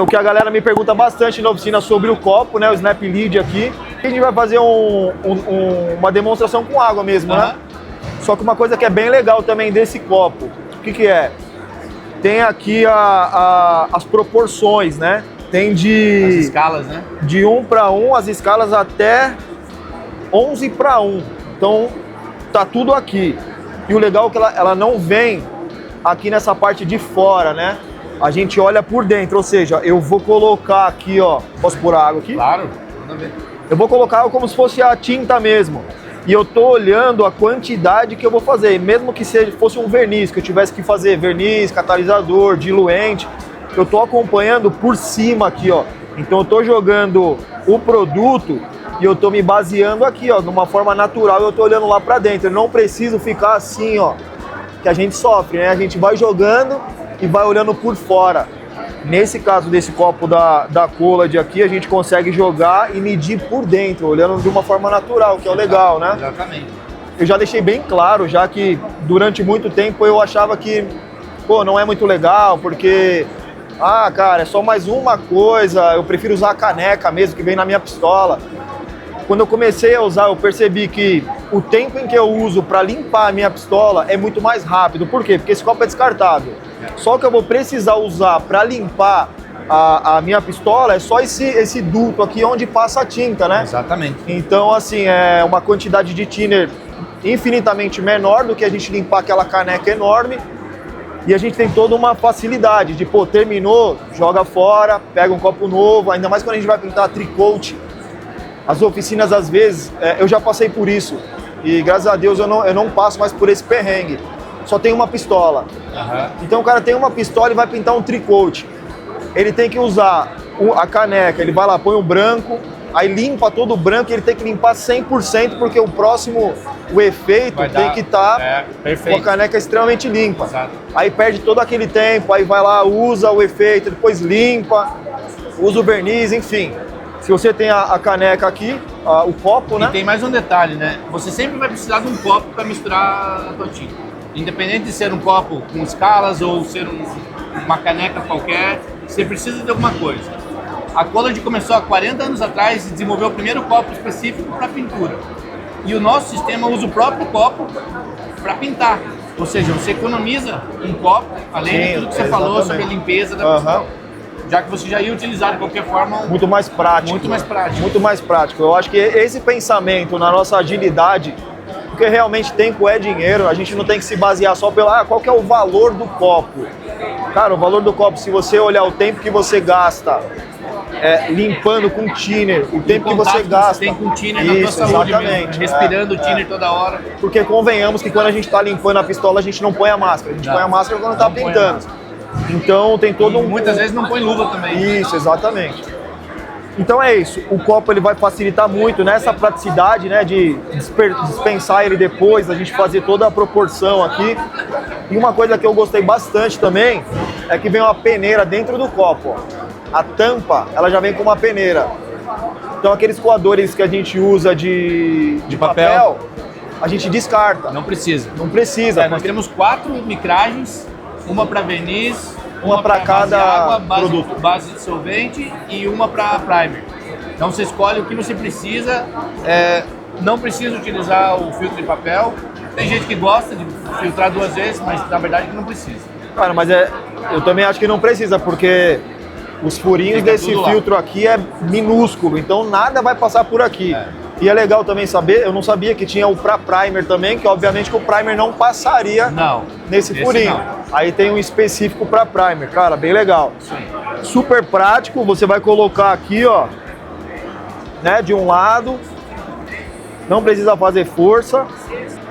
O que a galera me pergunta bastante na oficina sobre o copo, né? O Snap Lid aqui. A gente vai fazer uma demonstração com água mesmo, né? Só que uma coisa que é bem legal também desse copo, o que é? Tem aqui as proporções, né? Tem As escalas, né? De 1 para 1, as escalas até 11 para 1. Então, tá tudo aqui. E o legal é que ela não vem aqui nessa parte de fora, né? A gente olha por dentro, ou seja, eu vou colocar aqui, ó, posso pôr a água aqui? Claro, manda ver. Eu vou colocar como se fosse a tinta mesmo. E eu tô olhando a quantidade que eu vou fazer, mesmo que fosse um verniz, que eu tivesse que fazer verniz, catalisador, diluente, eu tô acompanhando por cima aqui, ó. Então eu tô jogando o produto e eu tô me baseando aqui, ó, de uma forma natural, eu tô olhando lá pra dentro. Eu não preciso ficar assim, ó, que a gente sofre, né? A gente vai jogando e vai olhando por fora. Nesse caso desse copo da Collad aqui, a gente consegue jogar e medir por dentro, olhando de uma forma natural, que é o legal, né? Exatamente. Eu já deixei bem claro, já que durante muito tempo eu achava que, pô, não é muito legal, porque, cara, é só mais uma coisa, eu prefiro usar a caneca mesmo, que vem na minha pistola. Quando eu comecei a usar, eu percebi que o tempo em que eu uso para limpar a minha pistola é muito mais rápido. Por quê? Porque esse copo é descartável. Só que eu vou precisar usar para limpar a minha pistola é só esse duto aqui onde passa a tinta, né? Exatamente. Então, assim, é uma quantidade de thinner infinitamente menor do que a gente limpar aquela caneca enorme. E a gente tem toda uma facilidade de, pô, terminou, joga fora, pega um copo novo, ainda mais quando a gente vai pintar tricoat. As oficinas, às vezes, eu já passei por isso. E graças a Deus eu não passo mais por esse perrengue. Só tem uma pistola. Então o cara tem uma pistola e vai pintar um tricoat. Ele tem que usar a caneca, ele vai lá, põe o branco, aí limpa todo o branco e ele tem que limpar 100% porque o efeito tem que estar com a caneca extremamente limpa. Exato. Aí perde todo aquele tempo, aí vai lá, usa o efeito, depois limpa, usa o verniz, enfim. Se você tem a caneca aqui, o copo, né? E tem mais um detalhe, né? Você sempre vai precisar de um copo para misturar a tua tinta. Independente de ser um copo com escalas ou ser uma caneca qualquer, você precisa de alguma coisa. A Collad começou há 40 anos atrás e desenvolveu o primeiro copo específico para pintura. E o nosso sistema usa o próprio copo para pintar. Ou seja, você economiza um copo, além de tudo que você falou sobre a limpeza da pistola. Já que você já ia utilizar de qualquer forma... Muito mais prático. Muito mais prático. Muito mais prático. Eu acho que esse pensamento na nossa agilidade, porque realmente tempo é dinheiro, a gente não tem que se basear só pela qual que é o valor do copo. Cara, o valor do copo, se você olhar o tempo que você gasta limpando com thinner, o tempo que você gasta... Você tem com thinner na tua saúde mesmo, respirando thinner toda hora. Porque convenhamos que quando a gente está limpando a pistola, a gente não põe a máscara. A gente põe a máscara quando está pintando. Então tem todo muitas vezes não põe luva também. Isso, exatamente. Então é isso, o copo ele vai facilitar muito nessa praticidade, né, de dispensar ele depois, a gente fazer toda a proporção aqui. E uma coisa que eu gostei bastante também é que vem uma peneira dentro do copo, ó. A tampa, ela já vem com uma peneira. Então aqueles coadores que a gente usa de papel, a gente descarta. Não precisa. Não precisa. Nós temos 4 micragens. Uma para verniz, uma para cada água, produto, base de solvente e uma para primer. Então você escolhe o que você precisa. Não precisa utilizar o filtro de papel. Tem gente que gosta de filtrar 2 vezes, mas na verdade não precisa. Cara, mas eu também acho que não precisa, porque os furinhos desse filtro aqui é minúsculo, então nada vai passar por aqui. E é legal também saber, eu não sabia que tinha o para primer também, que obviamente que o primer não passaria nesse furinho. Não. Aí tem um específico para primer, cara, bem legal. Sim. Super prático, você vai colocar aqui, ó, né, de um lado, não precisa fazer força.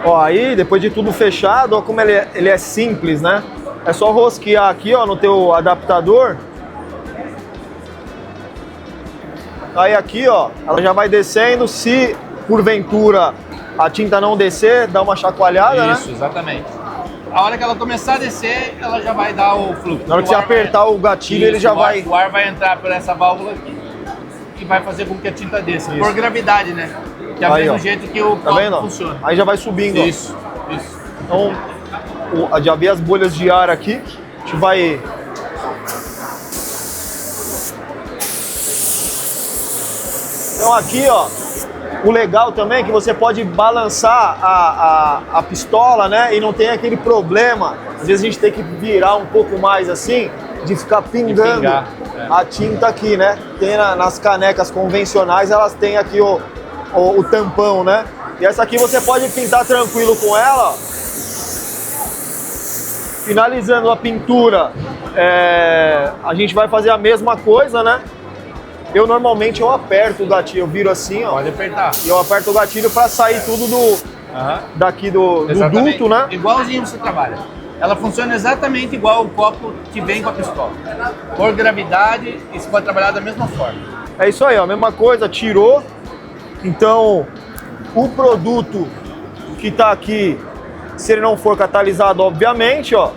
Ó, aí depois de tudo fechado, ó como ele é simples, né? É só rosquear aqui, ó, no teu adaptador. Aí aqui, ó, ela já vai descendo. Se porventura a tinta não descer, dá uma chacoalhada, né? Isso, exatamente. A hora que ela começar a descer, ela já vai dar o fluxo. Na hora que você apertar o gatilho, ele já vai... O ar vai entrar por essa válvula aqui e vai fazer com que a tinta desça. Por gravidade, né? Que é o mesmo jeito que o copo funciona. Aí já vai subindo, Isso, ó. Isso. Então, já vi as bolhas de ar aqui. A gente vai Então aqui, ó, o legal também é que você pode balançar a pistola, né? E não tem aquele problema. Às vezes a gente tem que virar um pouco mais assim, de ficar pingando a tinta aqui, né? Tem nas canecas convencionais, elas têm aqui o tampão, né? E essa aqui você pode pintar tranquilo com ela. Finalizando a pintura, a gente vai fazer a mesma coisa, né? Normalmente eu aperto o gatilho, eu viro assim, ó. Pode apertar. E eu aperto o gatilho para sair tudo daqui do duto, né? Igualzinho você trabalha. Ela funciona exatamente igual o copo que vem com a pistola. Por gravidade, e você pode trabalhar da mesma forma. É isso aí, ó, a mesma coisa, tirou. Então, o produto que tá aqui, se ele não for catalisado, obviamente, ó,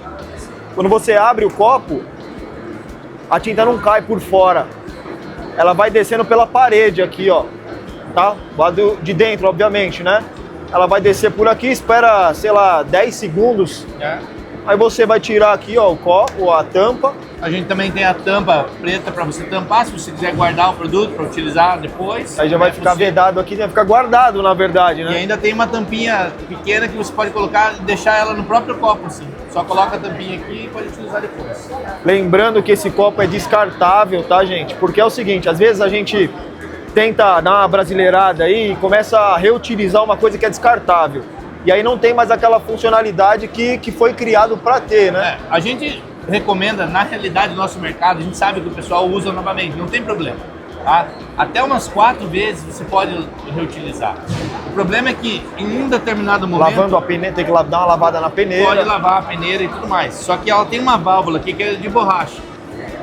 quando você abre o copo, a tinta não cai por fora. Ela vai descendo pela parede aqui, ó, tá? De dentro, obviamente, né? Ela vai descer por aqui, espera, sei lá, 10 segundos. Aí você vai tirar aqui, ó, o copo, a tampa. A gente também tem a tampa preta para você tampar, se você quiser guardar o produto para utilizar depois. Aí já vai ficar vedado aqui, vai ficar guardado, na verdade, né? E ainda tem uma tampinha pequena que você pode colocar e deixar ela no próprio copo, assim. Só coloca a tampinha aqui e pode utilizar depois. Lembrando que esse copo é descartável, tá, gente? Porque é o seguinte, às vezes a gente tenta dar uma brasileirada aí e começa a reutilizar uma coisa que é descartável. E aí não tem mais aquela funcionalidade que foi criado para ter, né? A gente recomenda, na realidade do nosso mercado, a gente sabe que o pessoal usa novamente, não tem problema. Tá? Até umas 4 vezes você pode reutilizar. O problema é que em um determinado momento... Lavando a peneira, tem que dar uma lavada na peneira. Pode lavar a peneira e tudo mais. Só que ela tem uma válvula aqui que é de borracha.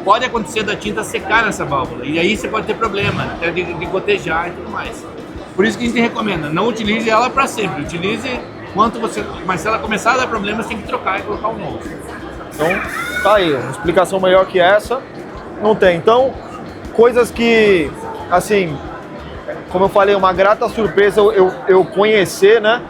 Pode acontecer da tinta secar nessa válvula. E aí você pode ter problema, até de gotejar e tudo mais. Por isso que a gente recomenda, não utilize ela para sempre. Utilize quanto você... Mas se ela começar a dar problema, você tem que trocar e colocar um novo. Então, tá aí. Uma explicação melhor que essa, não tem. Então, coisas que, assim, como eu falei, uma grata surpresa eu conhecer, né?